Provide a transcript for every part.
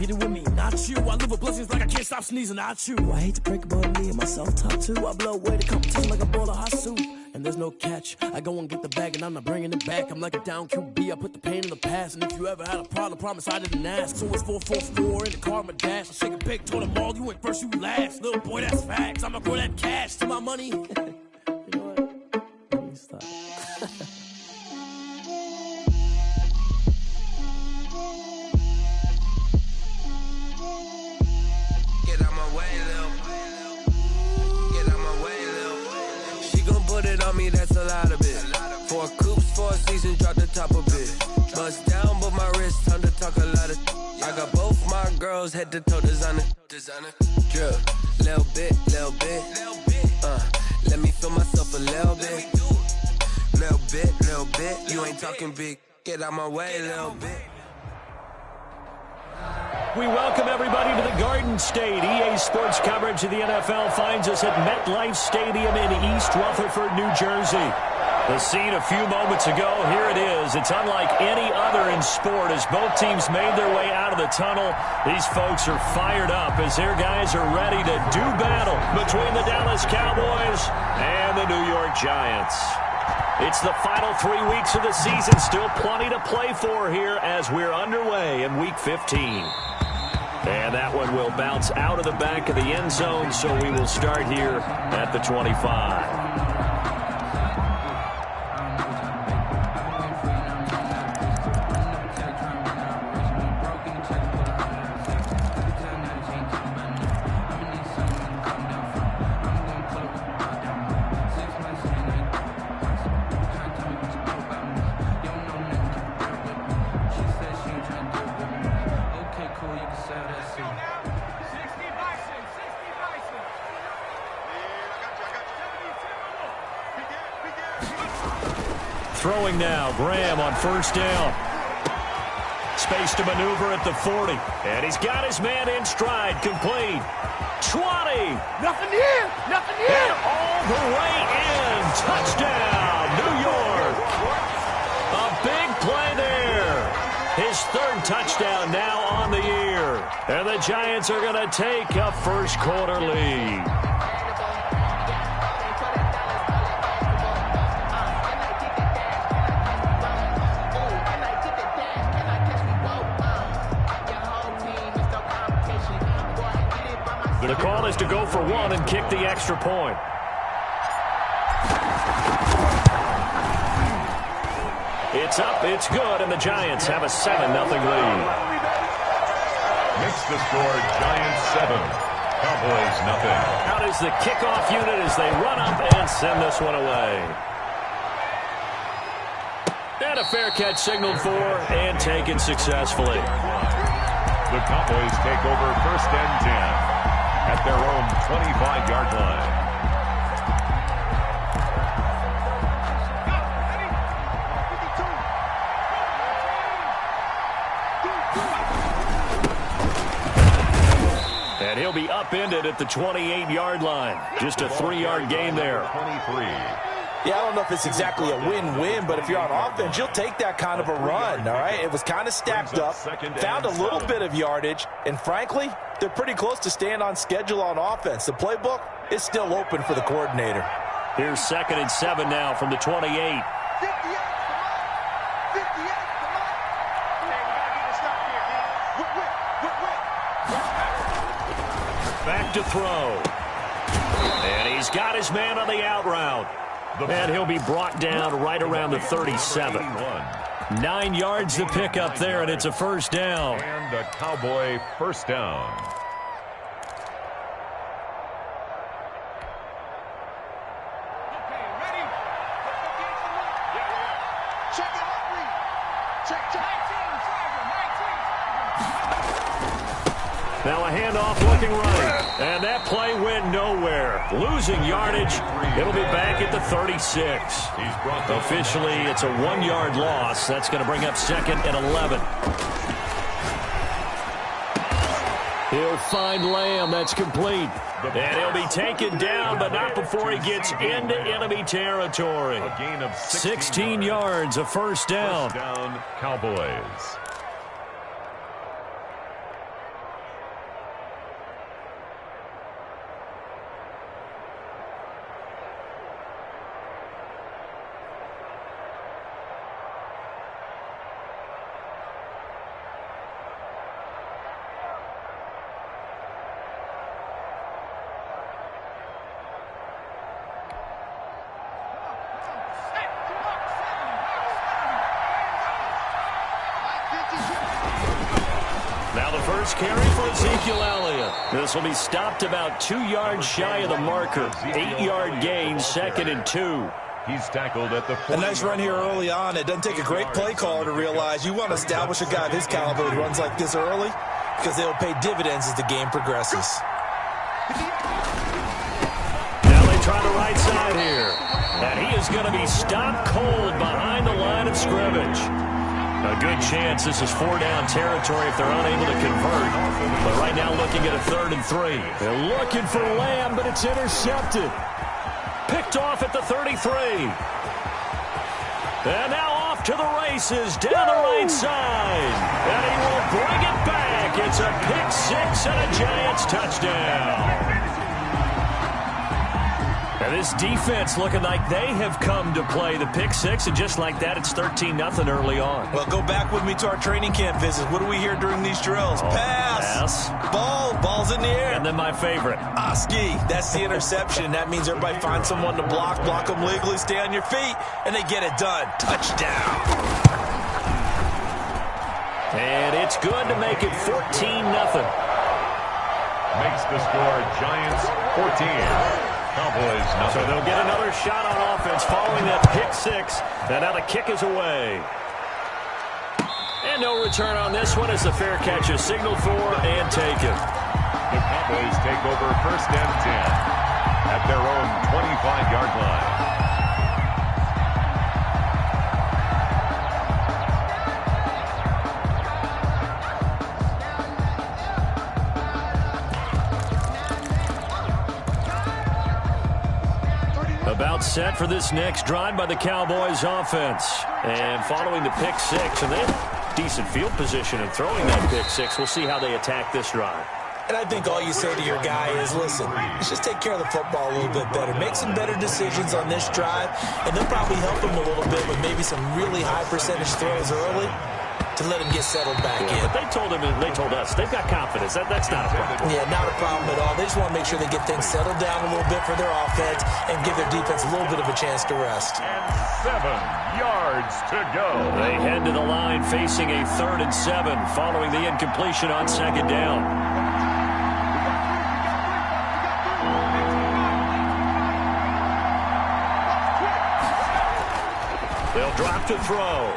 Get it with me, not you. I live with blessings like I can't stop sneezing, not you. I hate to break about me and my self-talk too. I blow away the competition like a bowl of hot soup. And there's no catch. I go and get the bag and I'm not bringing it back. I'm like a down QB, I put the pain in the past. And if you ever had a problem, promise I didn't ask. So it's 444 in the car, my dash. I shake a big, told them all, you went first, you last. Little boy, that's facts. I'ma grow that cash to my money. You know what? Let me stop. Put it on me, that's a lot of it. 4 coops, 4 seasons, drop the top a bit. Bust down, but my wrist, time to talk a lot of. I got both my girls, head to toe designer. Drip, little bit. Let me feel myself a little bit. Little bit. You ain't talking big. Get out my way, little bit. We welcome everybody to the Garden State. EA Sports coverage of the NFL finds us at MetLife Stadium in East Rutherford, New Jersey. The scene a few moments ago, here it is. It's unlike any other in sport as both teams made their way out of the tunnel. These folks are fired up as their guys are ready to do battle between the Dallas Cowboys and the New York Giants. It's the final 3 weeks of the season. Still plenty to play for here as we're underway in Week 15. And that one will bounce out of the back of the end zone, so we will start here at the 25. Throwing now, Graham on first down. Space to maneuver at the 40. And he's got his man in stride, complete. 20. Nothing here. And all the way in. Touchdown, New York. A big play there. His third touchdown now on the year. And the Giants are going to take a first quarter lead. The call is to go for one and kick the extra point. It's up, it's good, and the Giants have a 7-0 lead. Makes the score Giants 7, Cowboys nothing. Out is the kickoff unit as they run up and send this one away. And a fair catch signaled for and taken successfully. The Cowboys take over 1st and 10. At their own 25-yard line. And he'll be upended at the 28-yard line. Just a 3-yard gain there. 23. Yeah, I don't know if it's exactly a win-win, but if you're on offense, you'll take that kind of a run, all right? It was kind of stacked up, found a little bit of yardage, and frankly, they're pretty close to staying on schedule on offense. The playbook is still open for the coordinator. Here's 2nd and 7 now from the 28. Back to throw. And he's got his man on the out route. And he'll be brought down right around the 37. 9 yards to pick up there, and it's a first down. And a Cowboy first down. Now a handoff looking right. And that play went nowhere. Losing yardage. It'll be back at the 36. Officially, it's a 1-yard loss. That's going to bring up 2nd and 11. He'll find Lamb. That's complete. And he'll be taken down, but not before he gets into enemy territory. A gain of 16 yards, a first down. First down, Cowboys. first carry for Ezekiel Elliott. This will be stopped about 2 yards shy of the marker. 8-yard gain, 2nd and 2. He's tackled at the 40. A nice run here early on. It doesn't take a great play caller to realize you want to establish a guy of his caliber who runs like this early because they'll pay dividends as the game progresses. Now they try the right side here. And he is going to be stopped cold behind the line of scrimmage. A good chance this is 4-down territory if they're unable to convert. But right now looking at a 3rd and 3. They're looking for Lamb, but it's intercepted. Picked off at the 33. And now off to the races down the right side. And he will bring it back. It's a pick 6 and a Giants touchdown. And this defense looking like they have come to play the pick 6, and just like that, it's 13-0 early on. Well, go back with me to our training camp visit. What do we hear during these drills? Pass. Ball's in the air. And then my favorite. Oski. That's the interception. That means everybody finds someone to block them legally, stay on your feet, and they get it done. Touchdown. And it's good to make it 14-0. Makes the score Giants 14. Cowboys nothing. So they'll get another shot on offense following that pick 6. And now the kick is away. And no return on this one as the fair catch is signaled for and taken. The Cowboys take over 1st and 10 at their own 25-yard line. About set for this next drive by the Cowboys offense. And following the pick 6, and they have decent field position and throwing that pick 6. We'll see how they attack this drive. And I think all you say to your guy is, listen, let's just take care of the football a little bit better. Make some better decisions on this drive, and they'll probably help him a little bit with maybe some really high percentage throws early to let him get settled back in. But they told us, they've got confidence. That's not a problem. Yeah, not a problem at all. They just want to make sure they get things settled down a little bit for their offense and give their defense a little bit of a chance to rest. And 7 yards to go. They head to the line facing a 3rd and 7 following the incompletion on 2nd down. They'll drop to throw.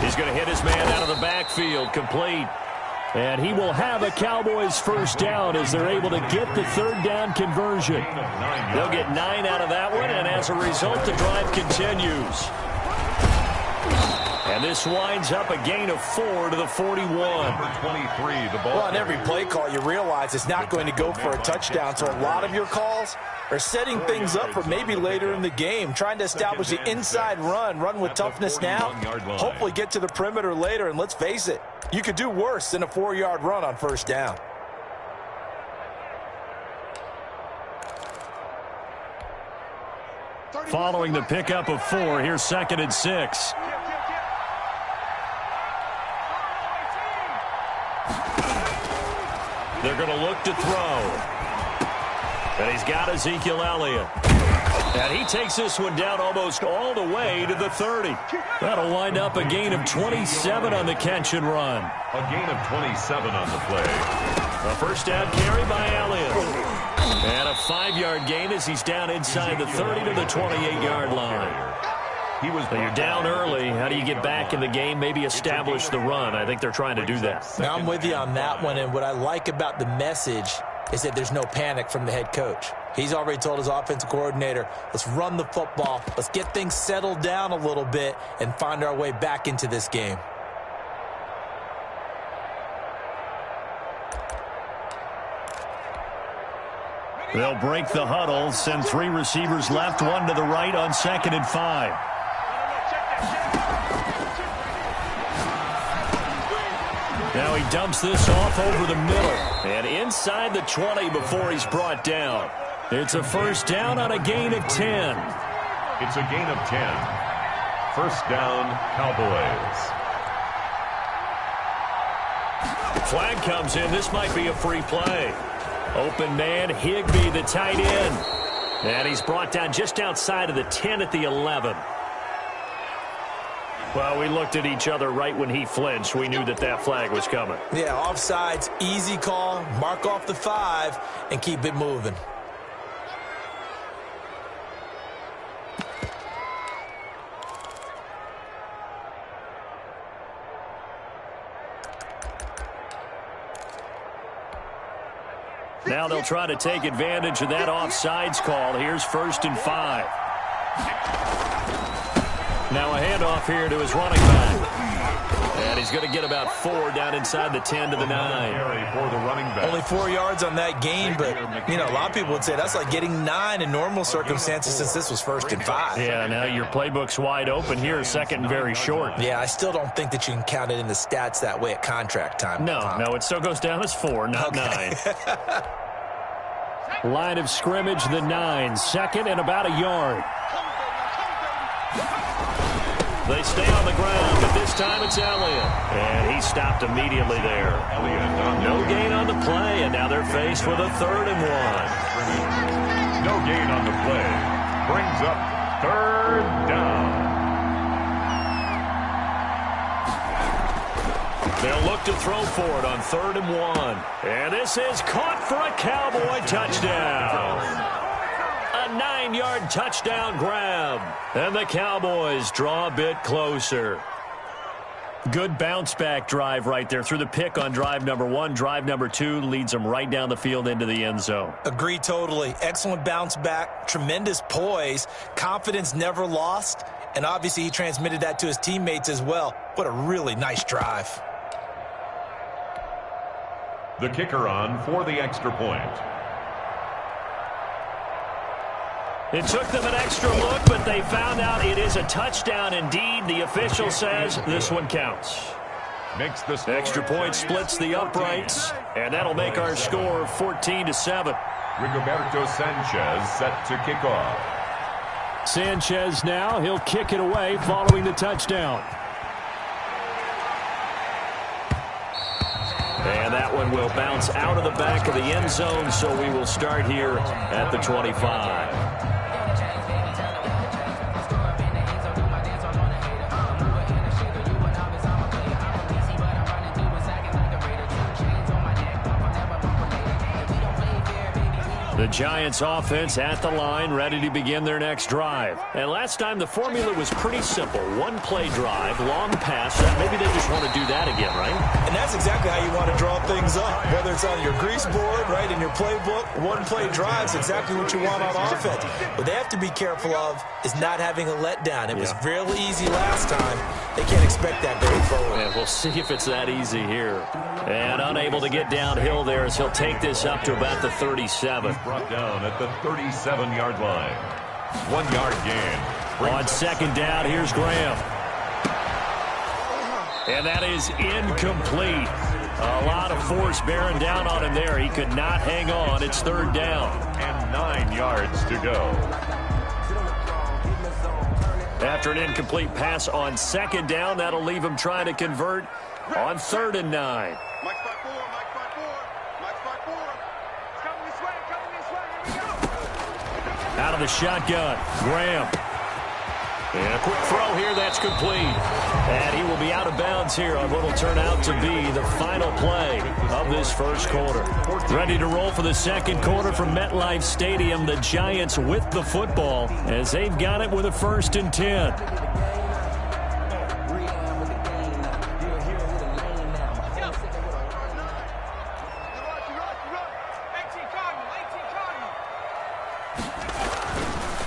He's going to hit his man out of the backfield, complete. And he will have a Cowboys 1st down as they're able to get the 3rd down conversion. They'll get 9 out of that one, and as a result, the drive continues. And this winds up a gain of 4 to the 41. Number 23, the ball. Well, on every play call, you realize it's not going to go for a touchdown, so a lot of your calls are setting things up for maybe later in the game, trying to establish the inside run with toughness now, hopefully get to the perimeter later, and let's face it, you could do worse than a 4-yard run on 1st down. Following the pickup of 4, here's 2nd and 6. They're going to look to throw. And he's got Ezekiel Elliott. And he takes this one down almost all the way to the 30. That'll wind up a gain of 27 on the catch and run. A gain of 27 on the play. A 1st down carry by Elliott. And a 5-yard gain as he's down inside the 30 to the 28-yard line. So you're down early. How do you get back in the game? Maybe establish the run. I think they're trying to do that. Now, I'm with you on that one, and what I like about the message is that there's no panic from the head coach. He's already told his offensive coordinator, let's run the football, let's get things settled down a little bit and find our way back into this game. They'll break the huddle, send 3 receivers left, 1 to the right on 2nd and 5. Now he dumps this off over the middle and inside the 20 before he's brought down. It's a 1st down on a gain of 10. It's a gain of 10. 1st down, Cowboys. Flag comes in. This might be a free play. Open man, Higbee, the tight end. And he's brought down just outside of the 10 at the 11. Well, we looked at each other right when he flinched. We knew that that flag was coming. Yeah, offsides, easy call, mark off the 5, and keep it moving. Now they'll try to take advantage of that offsides call. Here's 1st and 5. Now a handoff here to his running back. And he's going to get about 4 down inside the 10 to the 9. For the running back. Only 4 yards on that gain, but, you know, a lot of people would say that's like getting 9 in normal circumstances since this was 1st and 5. Yeah, now your playbook's wide open here, 2nd and very short. Yeah, I still don't think that you can count it in the stats that way at contract time. No, it still goes down as 4, not 9. Line of scrimmage, the 9. 2nd and about a yard. They stay on the ground, but this time it's Elliott. And he stopped immediately there. No gain on the play, and now they're faced with a 3rd and 1. No gain on the play. Brings up 3rd down. They'll look to throw for it on 3rd and 1. And this is caught for a Cowboy touchdown. A 9-yard touchdown grab. And the Cowboys draw a bit closer. Good bounce-back drive right there through the pick on drive number 1. Drive number 2 leads them right down the field into the end zone. Agree totally. Excellent bounce back, tremendous poise, confidence never lost, and obviously he transmitted that to his teammates as well. What a really nice drive. The kicker on for the extra point. It took them an extra look, but they found out it is a touchdown indeed. The official says this one counts. Makes the extra point splits the uprights, and that'll make our score 14-7. Rigoberto Sanchez set to kick off. Sanchez now, he'll kick it away following the touchdown. And that one will bounce out of the back of the end zone, so we will start here at the 25. The Giants offense at the line, ready to begin their next drive. And last time the formula was pretty simple. One play drive, long pass. Maybe they just want to do that again, right? And that's exactly how you want to draw things up. Whether it's on your grease board, right, in your playbook, one play drive is exactly what you want on offense. What they have to be careful of is not having a letdown. It was real easy last time. They can't expect that going forward. And we'll see if it's that easy here. And unable to get downhill there as he'll take this up to about the 37. Brought down at the 37-yard line. 1-yard gain. On 2nd down, here's Graham. And that is incomplete. A lot of force bearing down on him there. He could not hang on. It's 3rd down. And 9 yards to go. After an incomplete pass on 2nd down, that'll leave him trying to convert on 3rd and 9. Out of the shotgun, Graham. And a quick throw here, that's complete. And he will be out of bounds here on what will turn out to be the final play of this first quarter. Ready to roll for the second quarter from MetLife Stadium. The Giants with the football as they've got it with a 1st and 10.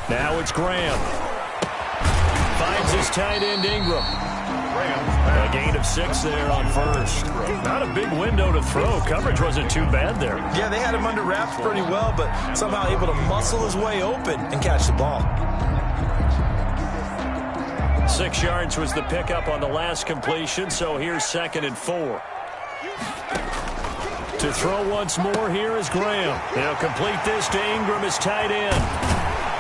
Now it's Graham. Finds his tight end Ingram. A gain of 6 there on 1st. Not a big window to throw. Coverage wasn't too bad there. Yeah, they had him under wraps pretty well, but somehow able to muscle his way open and catch the ball. 6 yards was the pickup on the last completion, so here's 2nd and 4. To throw once more, here is Graham. He'll complete this to Ingram, his tight end.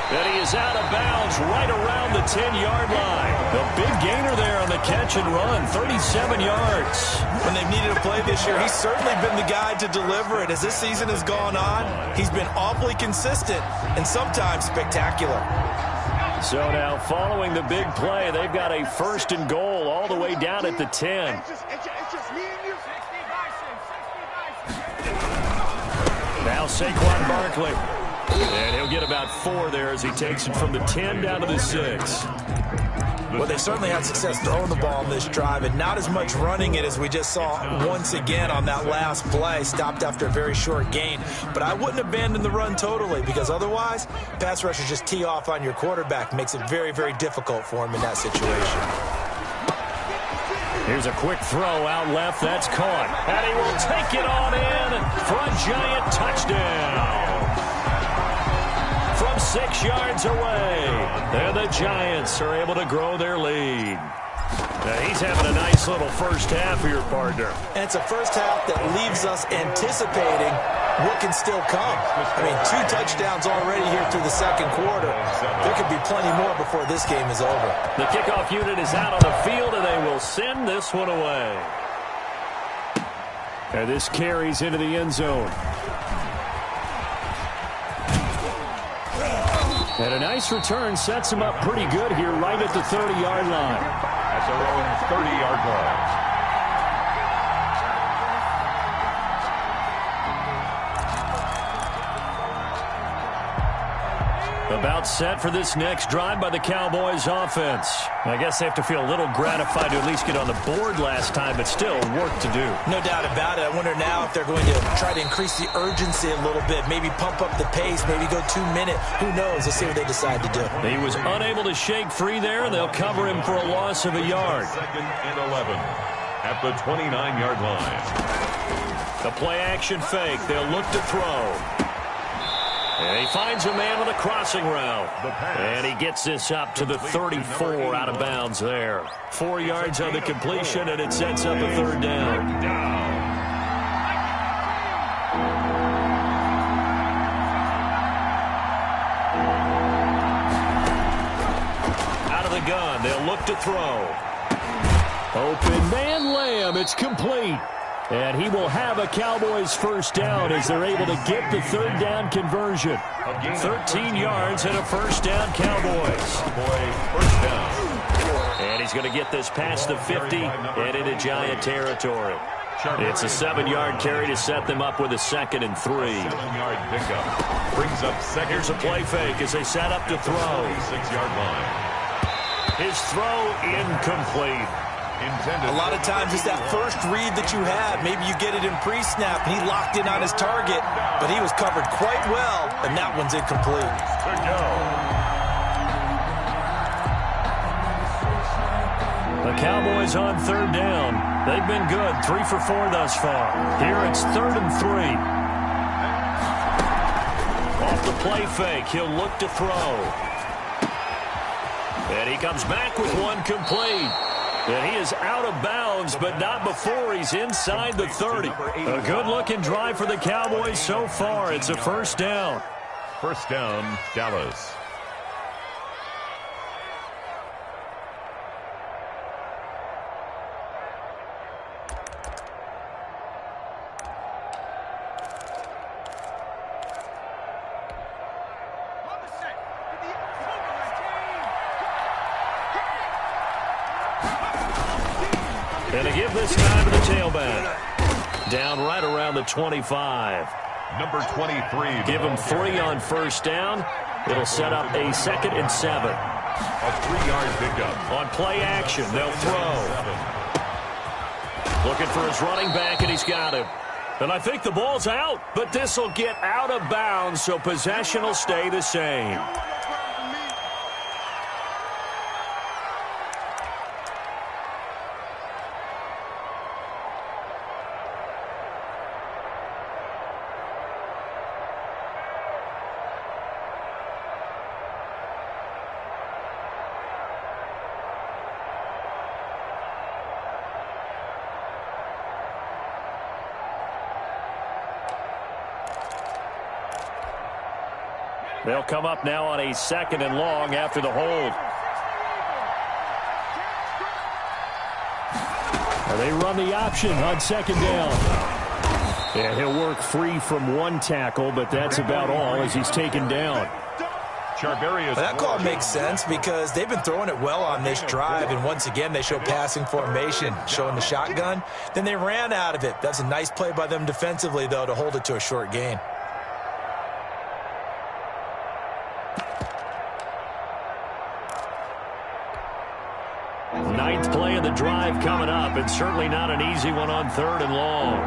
And he is out of bounds right around the 10-yard line. A big gainer there on the catch and run, 37 yards. When they've needed a play this year, he's certainly been the guy to deliver it. As this season has gone on, he's been awfully consistent and sometimes spectacular. So now following the big play, they've got a 1st and goal all the way down at the 10. Now Saquon Barkley. And he'll get about 4 there as he takes it from the 10 down to the 6. Well, they certainly had success throwing the ball in this drive, and not as much running it as we just saw once again on that last play. Stopped after a very short gain. But I wouldn't abandon the run totally, because otherwise, pass rushers just tee off on your quarterback. Makes it very, very difficult for him in that situation. Here's a quick throw out left. That's caught. And he will take it on in for a giant touchdown. From 6 yards away. And the Giants are able to grow their lead. Now he's having a nice little first half here, partner. And it's a first half that leaves us anticipating what can still come. I mean, 2 touchdowns already here through the second quarter. There could be plenty more before this game is over. The kickoff unit is out on the field, and they will send this one away. And this carries into the end zone. And a nice return sets him up pretty good here right at the 30-yard line. At their own 30-yard line. About set for this next drive by the Cowboys offense. I guess they have to feel a little gratified to at least get on the board last time, but still work to do. No doubt about it. I wonder now if they're going to try to increase the urgency a little bit, maybe pump up the pace, maybe go 2-minute. Who knows? Let's see what they decide to do. He was unable to shake free there, and they'll cover him for a loss of a yard. 2nd and 11 at the 29-yard line. The play action fake. They'll look to throw. And he finds a man on the crossing route. And he gets this up to the 34 out of bounds there. 4 yards on the completion, and it sets up a 3rd down. Out of the gun, they'll look to throw. Open man, Lamb. It's complete. And he will have a Cowboys 1st down as they're able to get the 3rd down conversion. 13 yards and a 1st down, Cowboys. And he's going to get this past the 50 and into Giant territory. It's a 7-yard carry to set them up with a 2nd and 3. 7-yard pickup. Brings up second. Here's a play fake as they set up to throw. 6-yard line. His throw incomplete. A lot of times it's that first read that you have. Maybe you get it in pre-snap, and he locked in on his target, but he was covered quite well, and that one's incomplete. The Cowboys on 3rd down. They've been good, 3 for 4 thus far. Here it's 3rd and 3. Off the play fake, he'll look to throw. And he comes back with one complete. And he is out of bounds, but not before he's inside the 30. A good-looking drive for the Cowboys so far. It's a 1st down. 1st down, Dallas. And to give this time to the tailback. Down right around the 25. Number 23. Give him 3 on 1st down. It'll set up a 2nd and 7. A 3-yard pickup. On play action, they'll throw. Looking for his running back, and he's got him. And I think the ball's out, but this will get out of bounds, so possession will stay the same. They'll come up now on a 2nd and long after the hold. And they run the option on 2nd down. And he'll work free from 1 tackle, but that's about all as he's taken down. That call makes sense because they've been throwing it well on this drive, and once again they show passing formation, showing the shotgun. Then they ran out of it. That's a nice play by them defensively, though, to hold it to a short gain. Ninth play of the drive coming up, and certainly not an easy one on 3rd and long.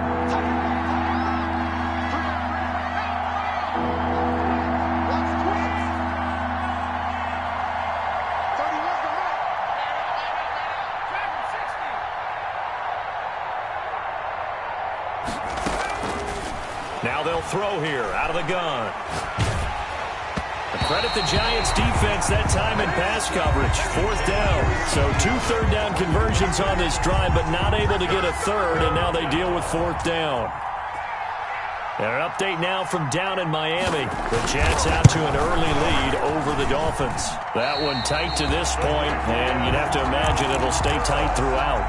Now they'll throw here out of the gun. Credit the Giants defense that time in pass coverage. 4th down. So 2 third-down conversions on this drive, but not able to get a third, and now they deal with 4th down. And an update now from down in Miami. The Jets out to an early lead over the Dolphins. That one tight to this point, and you'd have to imagine it'll stay tight throughout.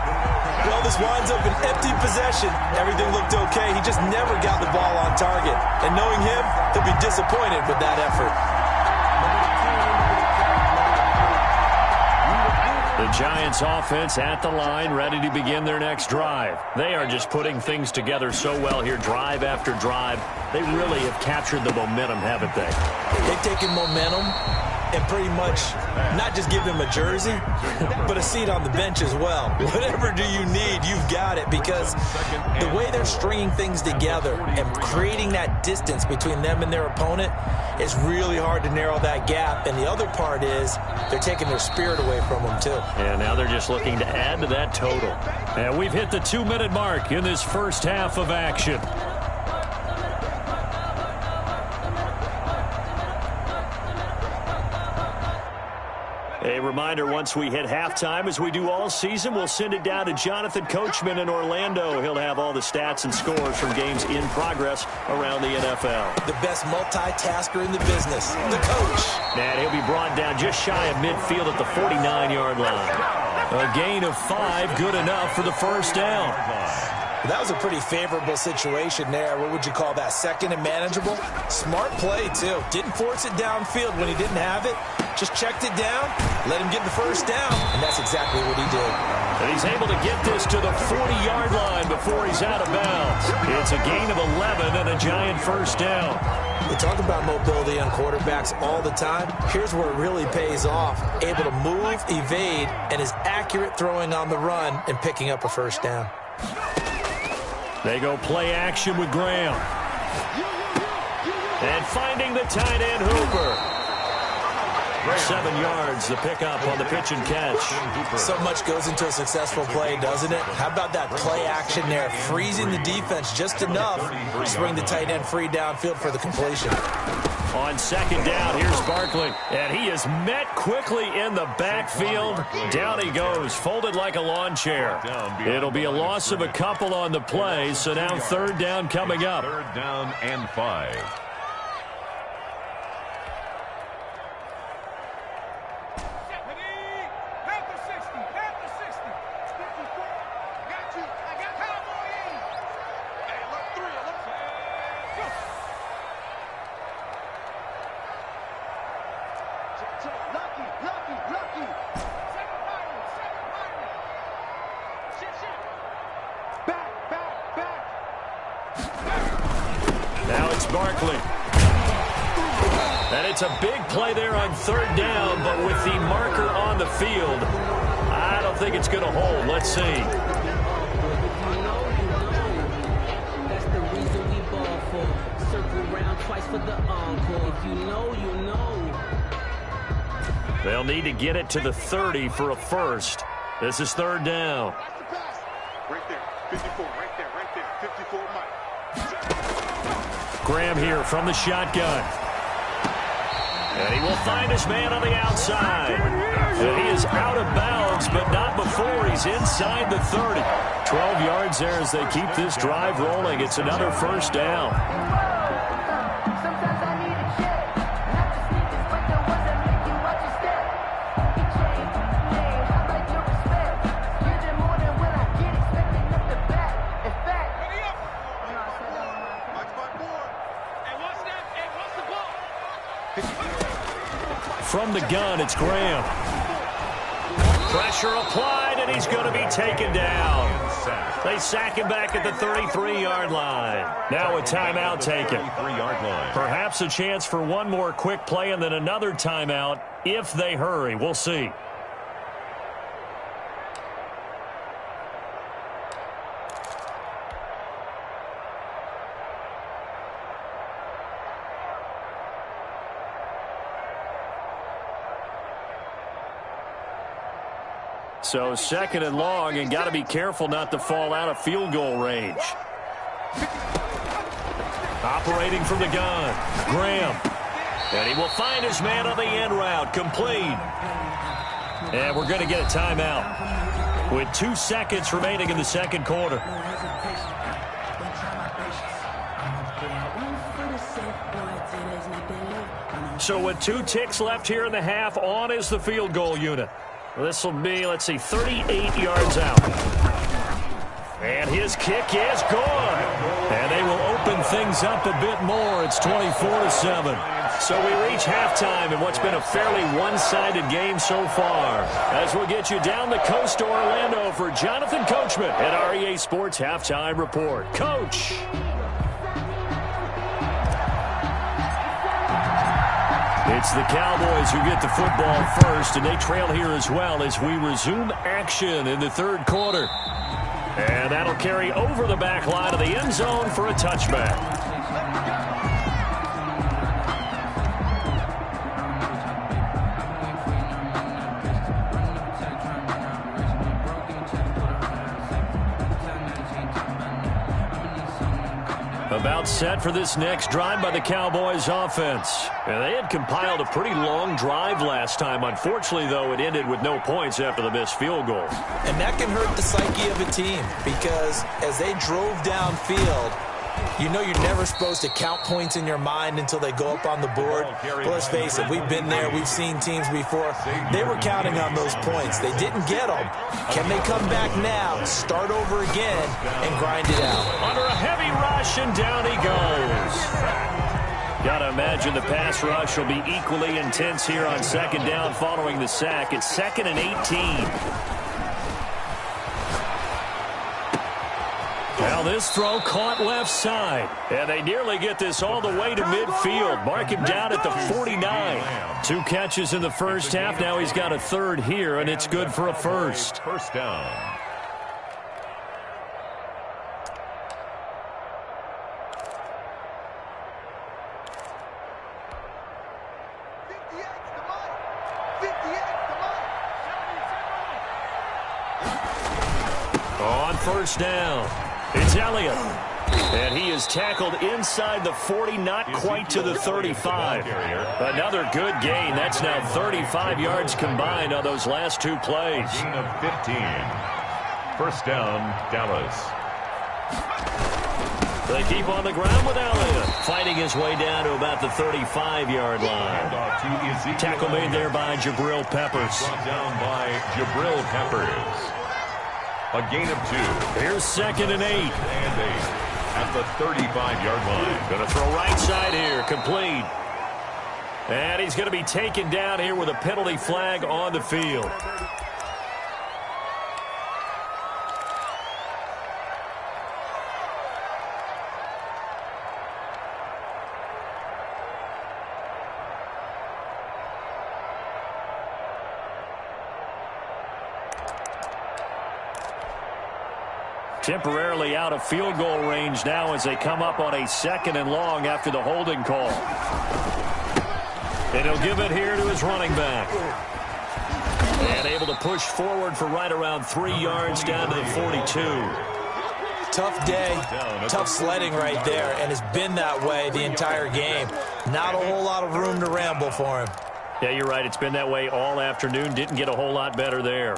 Well, this winds up an empty possession. Everything looked okay. He just never got the ball on target. And knowing him, he'll be disappointed with that effort. The Giants offense at the line, ready to begin their next drive. They are just putting things together so well here, drive after drive. They really have captured the momentum, haven't they? They've taken momentum and pretty much not just give him a jersey, but a seat on the bench as well. Whatever do you need, you've got it, because the way they're stringing things together and creating that distance between them and their opponent, it's really hard to narrow that gap. And the other part is they're taking their spirit away from them, too. And now they're just looking to add to that total. And we've hit the 2-minute mark in this first half of action. A reminder, once we hit halftime, as we do all season, we'll send it down to Jonathan Coachman in Orlando. He'll have all the stats and scores from games in progress around the NFL. The best multitasker in the business, the coach. And he'll be brought down just shy of midfield at the 49-yard line. A gain of 5, good enough for the first down. That was a pretty favorable situation there. What would you call that? Second and manageable? Smart play, too. Didn't force it downfield when he didn't have it. Just checked it down, let him get the first down, and that's exactly what he did. And he's able to get this to the 40-yard line before he's out of bounds. It's a gain of 11 and a Giant first down. We talk about mobility on quarterbacks all the time. Here's where it really pays off. Able to move, evade, and is accurate throwing on the run and picking up a first down. They go play action with Graham. And finding the tight end Hooper. 7 yards, the pickup on the pitch and catch. So much goes into a successful play, doesn't it? How about that play action there? Freezing the defense just enough to bring the tight end free downfield for the completion. On second down, here's Barkley. And he is met quickly in the backfield. Down he goes, folded like a lawn chair. It'll be a loss of a couple on the play, so now third down coming up. 3rd down and 5. Barkley. And it's a big play there on third down, but with the marker on the field, I don't think it's going to hold. Let's see. That's the reason we ball for. Circle around twice for the encore. If you know, you know. They'll need to get it to the 30 for a first. This is third down. Right there, 54, right there, 54, Mike. Graham here from the shotgun. And he will find his man on the outside. And he is out of bounds, but not before he's inside the 30. 12 yards there as they keep this drive rolling. It's another first down. from the gun. It's Graham. Pressure applied, and he's going to be taken down. They sack him back at the 33-yard line. Now a timeout taken. Perhaps a chance for one more quick play and then another timeout if they hurry. We'll see. So second and long, and got to be careful not to fall out of field goal range. Operating from the gun, Graham. And he will find his man on the end route, complete. And we're going to get a timeout with 2 seconds remaining in the second quarter. So with 2 ticks left here in the half, on is the field goal unit. This will be, let's see, 38 yards out. And his kick is good. And they will open things up a bit more. It's 24-7. So we reach halftime in what's been a fairly one-sided game so far. As we'll get you down the coast to Orlando for Jonathan Coachman at our EA Sports Halftime Report. Coach. It's the Cowboys who get the football first, and they trail here as well as we resume action in the third quarter. And that'll carry over the back line of the end zone for a touchback. About set for this next drive by the Cowboys offense. And they had compiled a pretty long drive last time. Unfortunately, though, it ended with no points after the missed field goal. And that can hurt the psyche of a team because as they drove downfield, you know you're never supposed to count points in your mind until they go up on the board. But let's face it, we've been there. We've seen teams before. They were counting on those points. They didn't get them. Can they come back now, start over again, and grind it out? Under a heavy rush, and down he goes. Got to imagine the pass rush will be equally intense here on second down following the sack. It's 2nd and 18. Now this throw caught left side. And they nearly get this all the way to midfield. Mark him down at the 49. 2 catches in the first half. Now he's got a third here, and it's good for a first. First down. On first down, it's Elliott. And he is tackled inside the 40, not quite to the 35. Another good gain. That's now 35 yards combined on those last 2 plays. Gain of 15. First down, Dallas. They keep on the ground with Elliott, fighting his way down to about the 35-yard line. Tackle made there by Jabril Peppers. Brought down by Jabril Peppers. A gain of 2. Here's 2nd and 8. And 8 at the 35-yard line. Going to throw right side here, complete. And he's going to be taken down here with a penalty flag on the field. Temporarily out of field goal range now as they come up on a 2nd and long after the holding call. And he'll give it here to his running back. And able to push forward for right around 3 yards down to the 42. Tough day, tough sledding right there, and it's been that way the entire game. Not a whole lot of room to ramble for him. Yeah, you're right. It's been that way all afternoon. Didn't get a whole lot better there.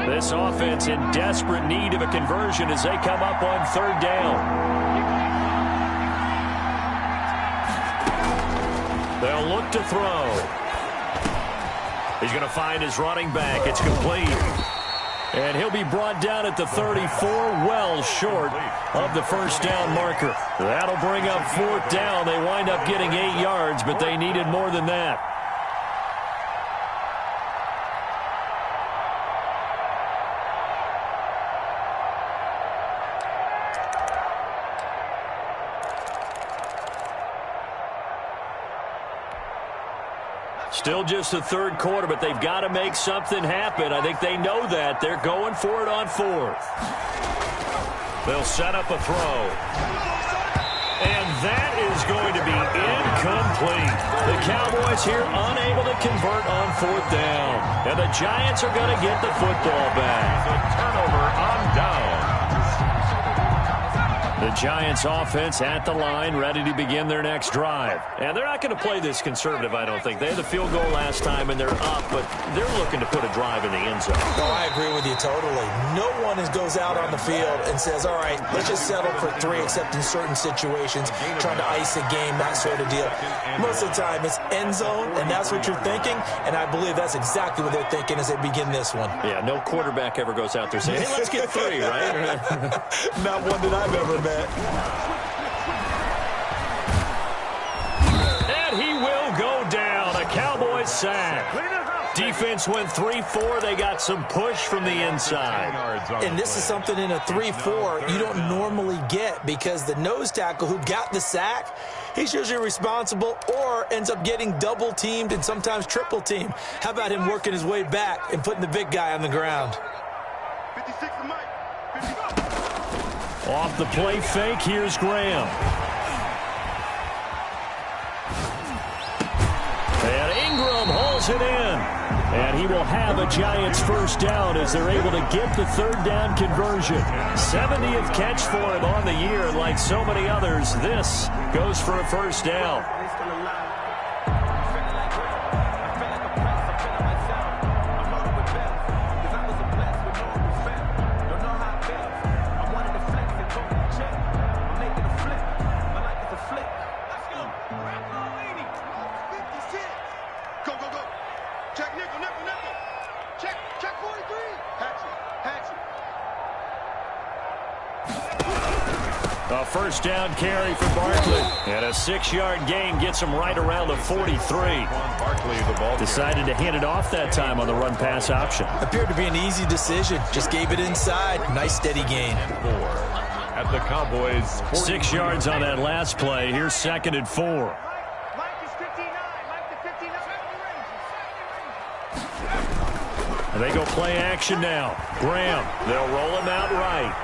This offense in desperate need of a conversion as they come up on 3rd down. They'll look to throw. He's going to find his running back. It's complete. And he'll be brought down at the 34, well short of the first down marker. That'll bring up 4th down. They wind up getting 8 yards, but they needed more than that. Still just the 3rd quarter, but they've got to make something happen. I think they know that. They're going for it on 4th. They'll set up a throw. And that is going to be incomplete. The Cowboys here unable to convert on 4th down. And the Giants are going to get the football back. The turnover on down. The Giants offense at the line, ready to begin their next drive. And they're not going to play this conservative, I don't think. They had the field goal last time, and they're up, but they're looking to put a drive in the end zone. No, I agree with you totally. No one goes out on the field and says, all right, let's just settle for 3, except in certain situations, trying to ice a game, that sort of deal. Most of the time, it's end zone, and that's what you're thinking, and I believe that's exactly what they're thinking as they begin this one. Yeah, no quarterback ever goes out there saying, hey, let's get 3, right? Not one that I've ever met. And he will go down. A Cowboys sack. Defense went 3-4. They got some push from the inside. And this is something in a 3-4 you don't normally get, because the nose tackle who got the sack, he's usually responsible or ends up getting double teamed and sometimes triple teamed. How about him working his way back and putting the big guy on the ground? 56 to Mike. 50. Off the play fake, here's Graham. And Ingram hauls it in. And he will have a Giants first down as they're able to get the 3rd down conversion. 70th catch for him on the year. And like so many others, this goes for a first down. A first down carry for Barkley. And a 6-yard gain gets him right around the 43. Barkley, the ball Decided to hand it off that time on the run-pass option. Appeared to be an easy decision. Just gave it inside. Nice steady gain. 4 at the Cowboys. 6 yards on that last play. Here's 2nd and 4. Mike is 59. Mike the 59. And they go play action now. Graham, they'll roll him out right.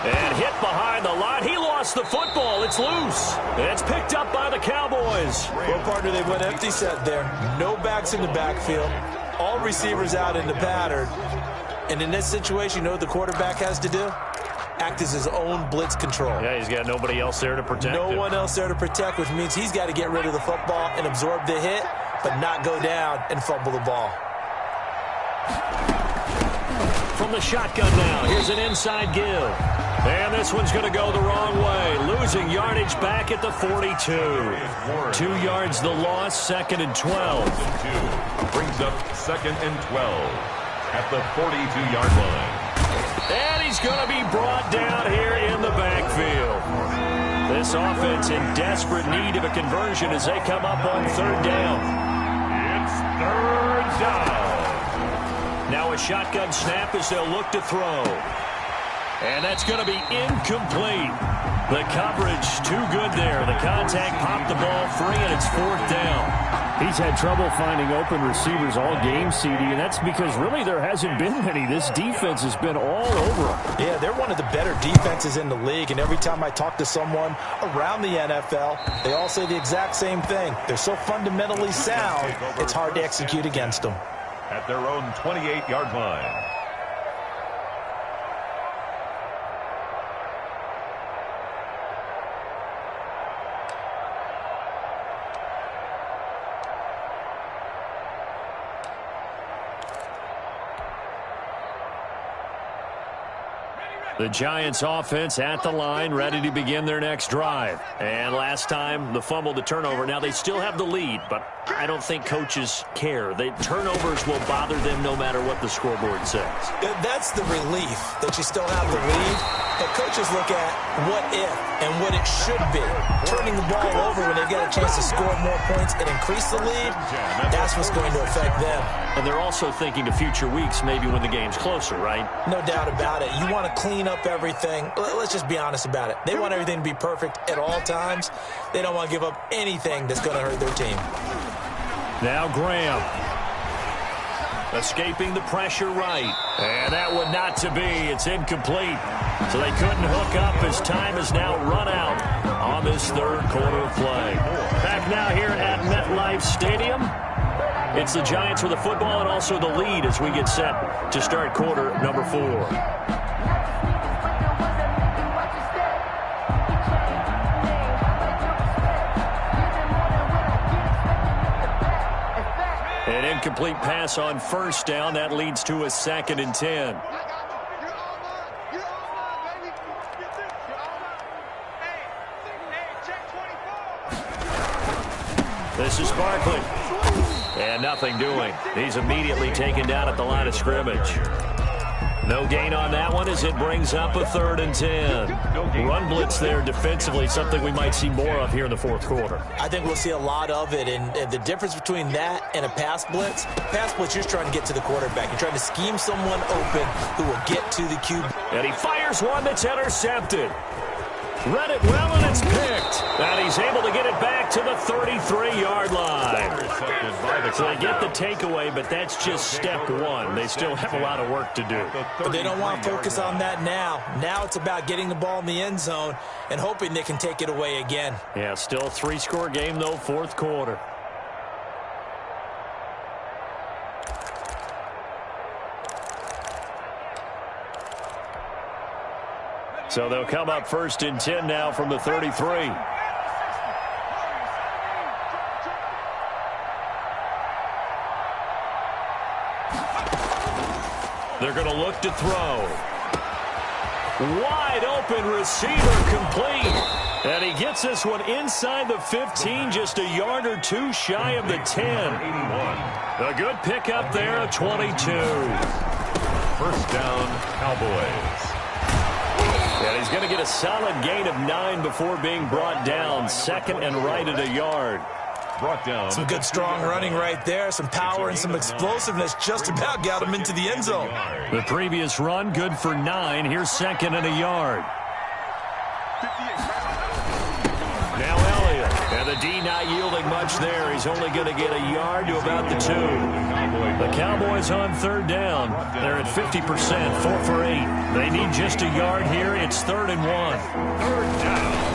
And hit behind the line. He lost the football. It's loose. It's picked up by the Cowboys. Well, partner, they went empty set there. No backs in the backfield. All receivers out in the pattern. And in this situation, you know what the quarterback has to do? Act as his own blitz control. Yeah, he's got nobody else there to protect him. No one else there to protect, which means he's got to get rid of the football and absorb the hit, but not go down and fumble the ball. From the shotgun now, here's an inside give. And this one's going to go the wrong way. Losing yardage back at the 42. 2 yards the loss, 2nd and 12. Brings up 2nd and 12 at the 42-yard line. And he's going to be brought down here in the backfield. This offense in desperate need of a conversion as they come up on 3rd down. It's 3rd down. Now a shotgun snap as they'll look to throw. And that's going to be incomplete. The coverage too good there. The contact popped the ball free, and it's 4th down. He's had trouble finding open receivers all game, CD, and that's because really there hasn't been many. This defense has been all over them. Yeah, they're one of the better defenses in the league, and every time I talk to someone around the NFL, they all say the exact same thing. They're so fundamentally sound, it's hard to execute against them. At their own 28-yard line. The Giants offense at the line, ready to begin their next drive. And last time, the fumble, the turnover. Now they still have the lead, but I don't think coaches care. Turnovers will bother them no matter what the scoreboard says. That's the relief that you still have the lead. But coaches look at what if and what it should be. Turning the ball over when they've got a chance to score more points and increase the lead, that's what's going to affect them. And they're also thinking to future weeks, maybe when the game's closer, right? No doubt about it. You want to clean up everything. Let's just be honest about it. They want everything to be perfect at all times. They don't want to give up anything that's going to hurt their team. Now Graham. Escaping the pressure right. And that would not to be. It's incomplete. So they couldn't hook up as time is now run out on this third quarter of play. Back now here at MetLife Stadium. It's the Giants with the football and also the lead as we get set to start quarter number 4. An incomplete pass on first down. That leads to a 2nd and 10. This is Barkley. And nothing doing. He's immediately taken down at the line of scrimmage. No gain on that one as it brings up a 3rd and 10. Run blitz there defensively, something we might see more of here in the fourth quarter. I think we'll see a lot of it, and the difference between that and a pass blitz, you're just trying to get to the quarterback. You're trying to scheme someone open who will get to the QB. And he fires one that's intercepted. Read it well, and it's picked. And he's able to get it back to the 33-yard line. So they get the takeaway, but that's just step one. They still have a lot of work to do. But they don't want to focus on that now. Now it's about getting the ball in the end zone and hoping they can take it away again. Yeah, still a 3-score game, though, fourth quarter. So they'll come up 1st and 10 now from the 33. They're going to look to throw. Wide open receiver complete. And he gets this one inside the 15, just a yard or two shy of the 10. A good pickup there, a 22. First down, Cowboys. And he's going to get a solid gain of 9 before being brought down. 2nd and right at a yard. Brought down. Some good strong running right there. Some power and some explosiveness just about got him into the end zone. The previous run good for 9. Here's 2nd and a yard. Now Elliott. And the D not yielding much there. He's only going to get a yard to about the 2. The Cowboys on 3rd down. They're at 50%, 4 for 8. They need just a yard here. It's 3rd and 1. 3rd down.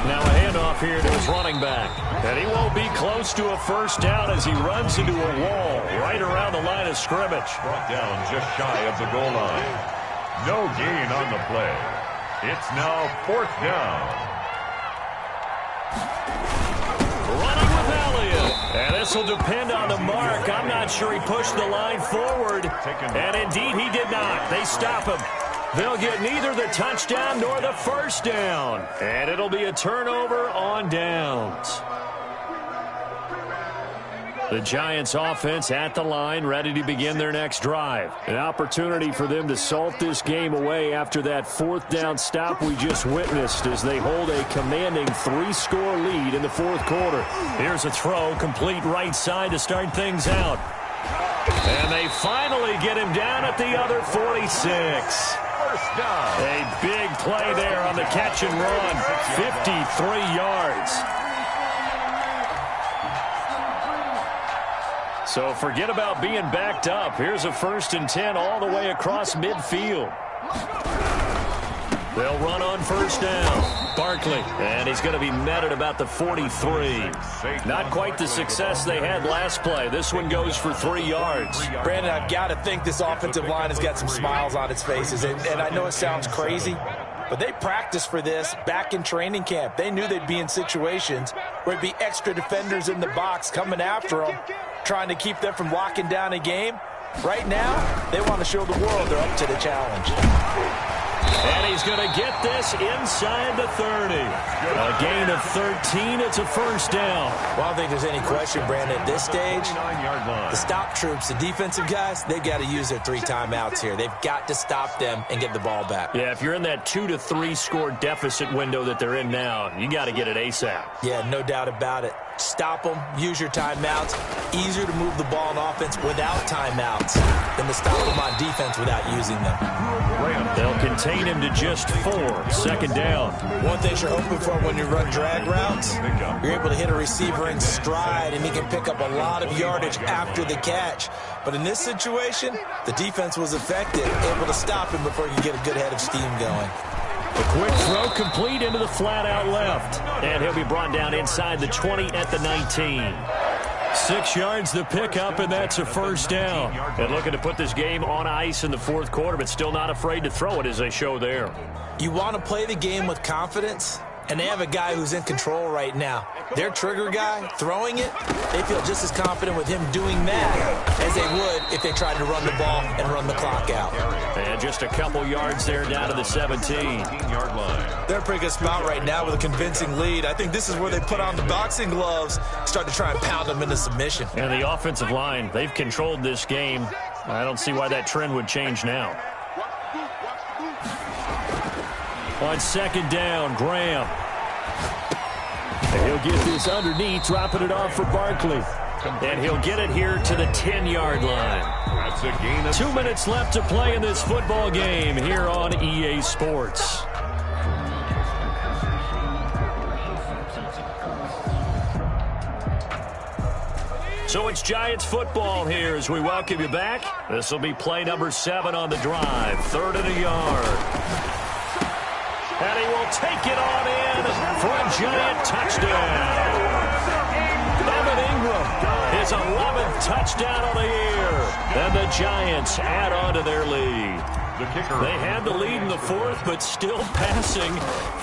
Now a handoff here to his running back. And he won't be close to a first down as he runs into a wall right around the line of scrimmage. Brought down just shy of the goal line. No gain on the play. It's now 4th down. Running with Elliott. And this will depend on the mark. I'm not sure he pushed the line forward. And indeed he did not. They stop him. They'll get neither the touchdown nor the first down. And it'll be a turnover on downs. The Giants offense at the line, ready to begin their next drive. An opportunity for them to salt this game away after that 4th down stop we just witnessed as they hold a commanding 3-score lead in the fourth quarter. Here's a throw, complete right side to start things out. And they finally get him down at the other 46. A big play there on the catch and run. 53 yards. So forget about being backed up. Here's a 1st and 10 all the way across midfield. They'll run on 1st down. Barkley, and he's going to be met at about the 43. Not quite the success they had last play. This one goes for 3 yards. Brandon, I've got to think this offensive line has got some smiles on its faces. And I know it sounds crazy, but they practiced for this back in training camp. They knew they'd be in situations where it'd be extra defenders in the box coming after them, trying to keep them from locking down a game. Right now, they want to show the world they're up to the challenge. And he's going to get this inside the 30. A gain of 13. It's a first down. Well, I don't think there's any question, Brandon, at this stage, the stop troops, the defensive guys, they've got to use their 3 timeouts here. They've got to stop them and get the ball back. Yeah, if you're in that 2 to 3 score deficit window that they're in now, you got to get it ASAP. Yeah, no doubt about it. Stop them, use your timeouts. Easier to move the ball on offense without timeouts than to stop them on defense without using them. They'll contain him to just 4. Second down. One thing you're hoping for when you run drag routes, you're able to hit a receiver in stride, and he can pick up a lot of yardage after the catch. But in this situation, the defense was effective, able to stop him before he could get a good head of steam going. A quick throw complete into the flat out left. And he'll be brought down inside the 20 at the 19. 6 yards the pickup, and that's a first down. And looking to put this game on ice in the fourth quarter, but still not afraid to throw it as they show there. You want to play the game with confidence, and they have a guy who's in control right now. Their trigger guy, throwing it, they feel just as confident with him doing that as they would if they tried to run the ball and run the clock out. And just a couple yards there down to the 17-yard line. They're in a pretty good spot right now with a convincing lead. I think this is where they put on the boxing gloves, start to try and pound them into submission. And the offensive line, they've controlled this game. I don't see why that trend would change now. On second down, Graham. And he'll get this underneath, dropping it off for Barkley. And he'll get it here to the 10-yard line. That's a gain of 2 minutes left to play in this football game here on EA Sports. So it's Giants football here as we welcome you back. This will be play number 7 on the drive. 3rd and a yard. And he will take it on in for a Giant touchdown. Evan Ingram, his 11th touchdown of the year. And the Giants add on to their lead. the kicker. They had the lead in the fourth, but still passing.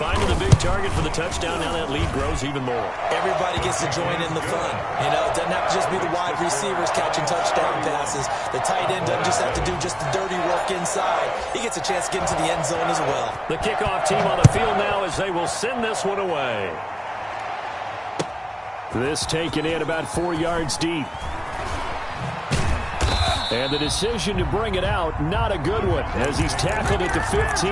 Finding the big target for the touchdown. Now that lead grows even more. Everybody gets to join in the fun. You know, it doesn't have to just be the wide receivers catching touchdown passes. The tight end doesn't just have to do just the dirty work inside. He gets a chance to get into the end zone as well. The kickoff team on the field now as they will send this one away. This taken in about 4 yards deep. And the decision to bring it out, not a good one, as he's tackled at the 15.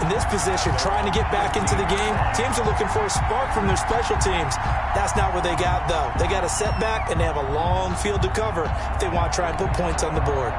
In this position, trying to get back into the game, teams are looking for a spark from their special teams. That's not what they got, though. They got a setback, and they have a long field to cover if they want to try and put points on the board.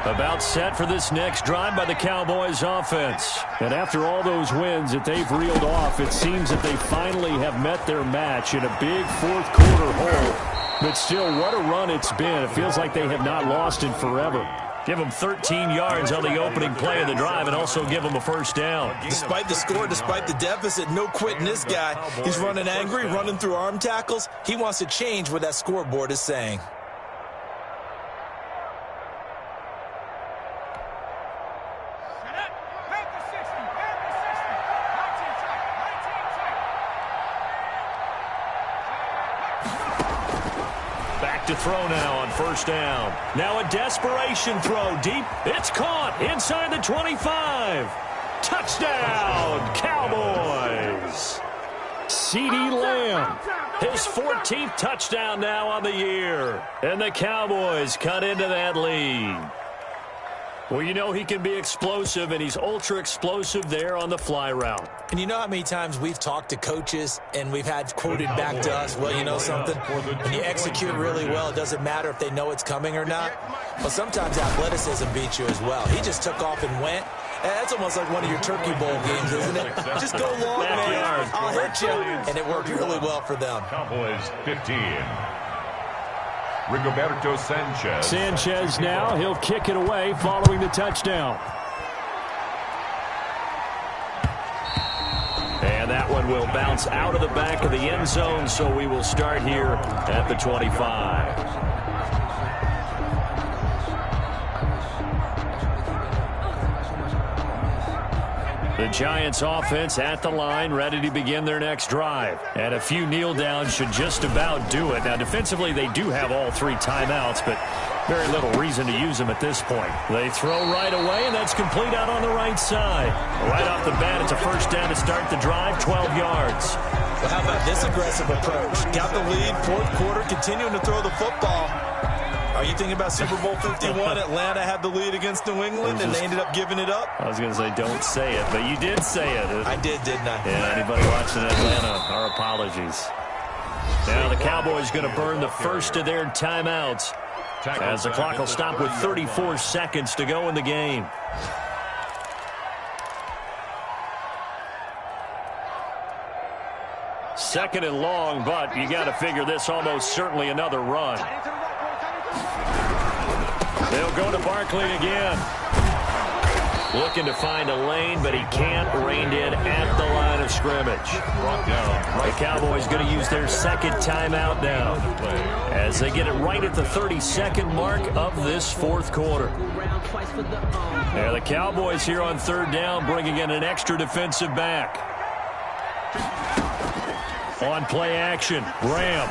About set for this next drive by the Cowboys offense. And after all those wins that they've reeled off, it seems that they finally have met their match in a big fourth quarter hole. But still, what a run it's been. It feels like they have not lost in forever. Give them 13 yards on the opening play of the drive and also give them a first down. Despite the score, despite the deficit, no quitting this guy. He's running angry, running through arm tackles. He wants to change what that scoreboard is saying. To throw now on first down. Now a desperation throw deep. It's caught inside the 25. Touchdown, Cowboys. CeeDee Lamb, his 14th touchdown now on the year. And the Cowboys cut into that lead. Well, you know he can be explosive, and he's ultra explosive there on the fly route. And you know how many times we've talked to coaches and we've had quoted back to us, well, you know something? When you execute really well, it doesn't matter if they know it's coming or not. Well, sometimes athleticism beats you as well. He just took off and went. That's almost like one of your Turkey Bowl games, isn't it? Just go long, man. I'll hit you. And it worked really well for them. Cowboys 15. Rigoberto Sanchez. Sanchez now, he'll kick it away following the touchdown. And that one will bounce out of the back of the end zone, so we will start here at the 25. The Giants offense at the line, ready to begin their next drive. And a few kneel downs should just about do it. Now, defensively, they do have all three timeouts, but Very little reason to use him at this point. They throw right away, and that's complete out on the right side. Right off the bat, it's a first down to start the drive, 12 yards. Well, how about this aggressive approach? Got the lead, fourth quarter, continuing to throw the football. Are you thinking about Super Bowl 51? Atlanta had the lead against New England, and they ended up giving it up? I was going to say, don't say it, but you did say it. I did, didn't I? Yeah, anybody watching Atlanta, our apologies. Now the Cowboys going to burn the first of their timeouts, as the clock will stop with 34 seconds to go in the game. Second and long, but you got to figure this almost certainly another run. They'll go to Barkley again. Looking to find a lane, but he can't rein it at the line of scrimmage. The Cowboys going to use their second timeout now, as they get it right at the 32nd mark of this fourth quarter. Yeah, the Cowboys here on third down, bringing in an extra defensive back. On play action, Graham.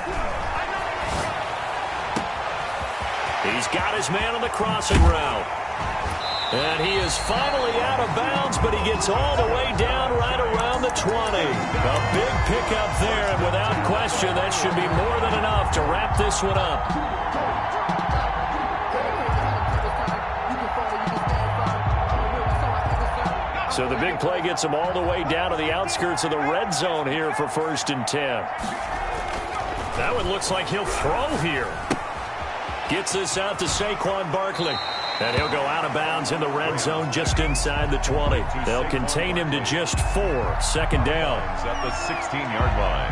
He's got his man on the crossing route. And he is finally out of bounds, but he gets all the way down right around the 20. A big pickup there, and without question, that should be more than enough to wrap this one up. So the big play gets him all the way down to the outskirts of the red zone here for 1st and 10. That one looks like he'll throw here. Gets this out to Saquon Barkley. And he'll go out of bounds in the red zone just inside the 20. They'll contain him to just 4. Second down. At the 16-yard line.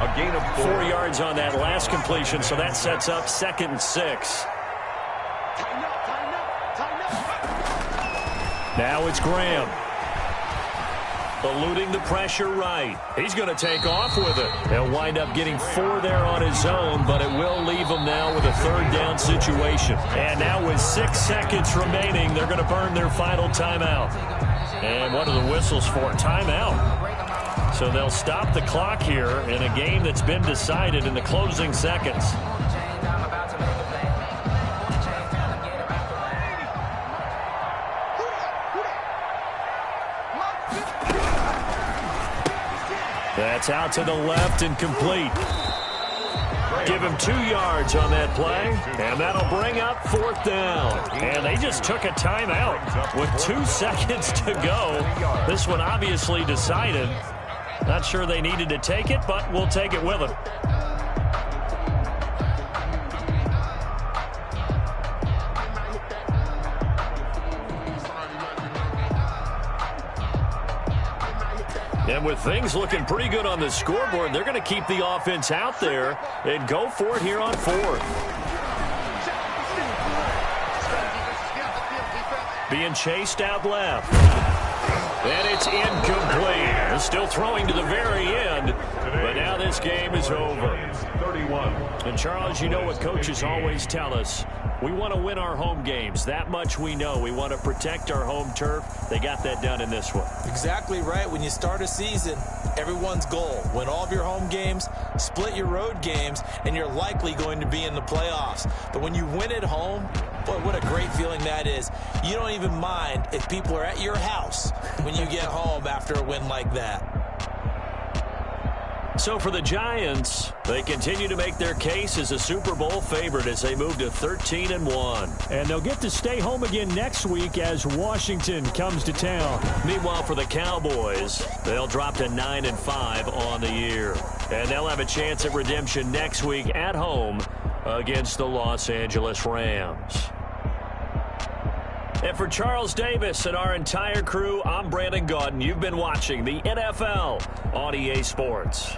A gain of 4 yards on that last completion, so that sets up 2nd and 6. Now it's Graham. Eluding the pressure right. He's going to take off with it. He'll wind up getting 4 there on his own, but it will leave him now with a third down situation. And now with 6 seconds remaining, they're going to burn their final timeout. And what are the whistles for? Timeout. So they'll stop the clock here in a game that's been decided in the closing seconds. That's out to the left and complete. Give him 2 yards on that play, and that'll bring up 4th down. And they just took a timeout with 2 seconds to go. This one obviously decided. Not sure they needed to take it, but we'll take it with them. And with things looking pretty good on the scoreboard, they're going to keep the offense out there and go for it here on 4th. Being chased out left. And it's incomplete. They're still throwing to the very end, but now this game is over. And Charles, you know what coaches always tell us. We want to win our home games. That much we know. We want to protect our home turf. They got that done in this one. Exactly right. When you start a season, everyone's goal: win all of your home games, split your road games, and you're likely going to be in the playoffs. But when you win at home, boy, what a great feeling that is. You don't even mind if people are at your house when you get home after a win like that. So for the Giants, they continue to make their case as a Super Bowl favorite as they move to 13-1. And they'll get to stay home again next week as Washington comes to town. Meanwhile, for the Cowboys, they'll drop to 9-5 on the year. And they'll have a chance at redemption next week at home against the Los Angeles Rams. And for Charles Davis and our entire crew, I'm Brandon Gaudin. You've been watching the NFL on EA Sports.